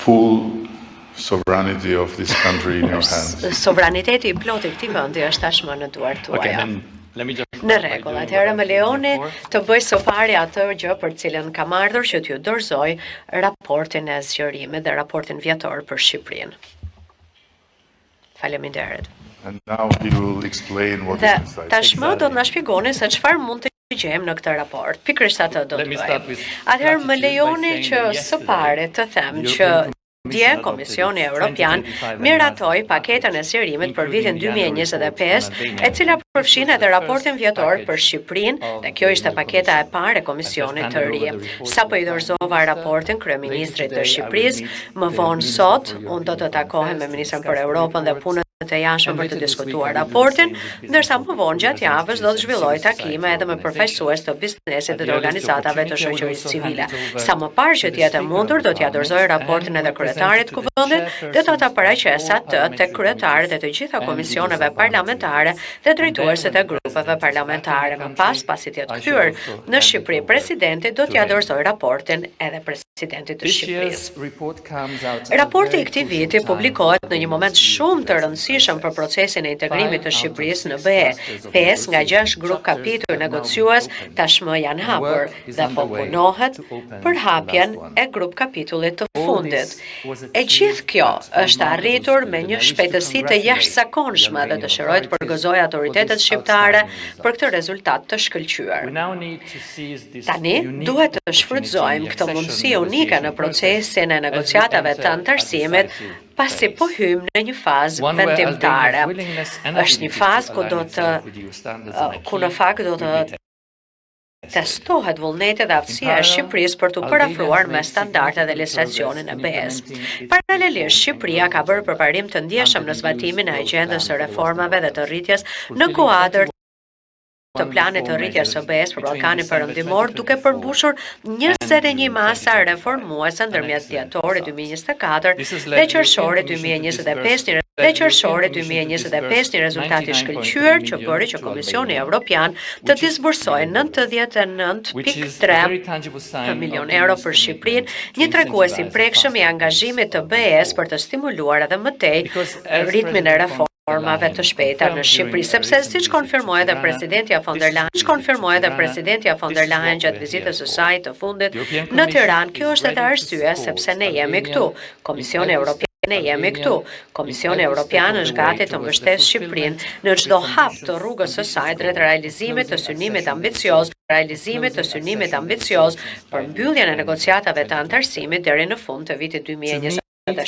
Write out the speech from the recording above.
full sovereignty of this country in your hands. Sovraniteti I plot I këtij vendi është tashmë në duart tuaja. Në rregull, atëherë më lejoni të bëj së pari atë gjë për cilën kam ardhur që t'ju dorëzoj raportin e zgjerimit dhe raportin vjetor për Shqipërinë. Faleminderit. And now he will explain what is inside. Tashmë do të na shpjegoni se çfarë mund të gjejmë në këtë raport. Pikërisht atë do të bëjmë. Atëherë më lejoni që së pari të them që dje Komisioni Evropian miratoi paketën e zgjerimit për vitin 2025, e cila përfshin edhe raportin vjetor për Shqipërinë, dhe kjo ishte paketa e parë e Komisionit të ri. Sapo I dorëzova raportin kryeministrit të Shqipërisë, më vonë sot unë do të takohem me ministrin për Europën dhe punën të jashtme për të diskutuar raportin, ndërsa më vonë gjatë javës do të zhvilloj takime edhe me përfaqësues të biznesit dhe të organizatave të shoqërisë civile. Sa më parë që të jetë mundur, do t'ja dorëzoj raportin edhe kryetarit të kuvendit dhe do ta paraqes atë tek kryetarët e të gjitha komisioneve parlamentare dhe drejtuesit e grupeve parlamentare. Më pas, pasi të jetë kthyer në Shqipëri presidenti, do t'ja dorëzoj raportin edhe presidentit të Shqipërisë. Raporti I këtij viti publikohet në një moment shumë të rëndësishëm për procesin e integrimit të Shqipërisë në BE. 5 nga 6 grup kapitull negociues tashmë janë hapur dhe po punohet për hapjen e grup kapitullit të fundit. E gjithë kjo është arritur me një shpejtësi të jashtëzakonshme dhe dëshiroj të përgëzoj autoritetet shqiptare për këtë rezultat të shkëlqyer. Tani duhet të shfrytëzojmë këtë mundësi unike në procesin e negociatave të antarësimit, pasi po hymë në një fazë vendimtare. Është një fazë ku në fakt do të testohet vullneti dhe aftësia e Shqipërisë për të parafruar me standardet dhe legjislacionin e BE-s. Paralelisht, Shqipëria ka bërë përparim të ndjeshëm në zbatimin e agjendës së reformave dhe të rritjes në kuadër të planit të rritjes së BE-s për Ballkanin Perëndimor, duke përmbushur 21 masa reformuese ndërmjet dhjetorit 2024 dhe qershorit 2025, një rezultat I shkëlqyer që bëri që Komisioni Evropian të disbursojë 99.3 milion euro për Shqipërinë, një tregues I prekshëm I angazhimit të BE-s për të stimuluar edhe më tej ritmin e reformave të shpejta në Shqipëri, sepse siç konfirmoi edhe presidentja von der Leyen gjatë vizitës së saj të fundit në Tiranë, kjo është edhe arsye sepse ne jemi këtu. Komisioni Evropian është gati të mbështesë Shqipërinë në çdo hap të rrugës së saj drejt realizimit të synimit ambicioz për mbylljen e negociatave të antarësimit deri në fund të vitit 2027.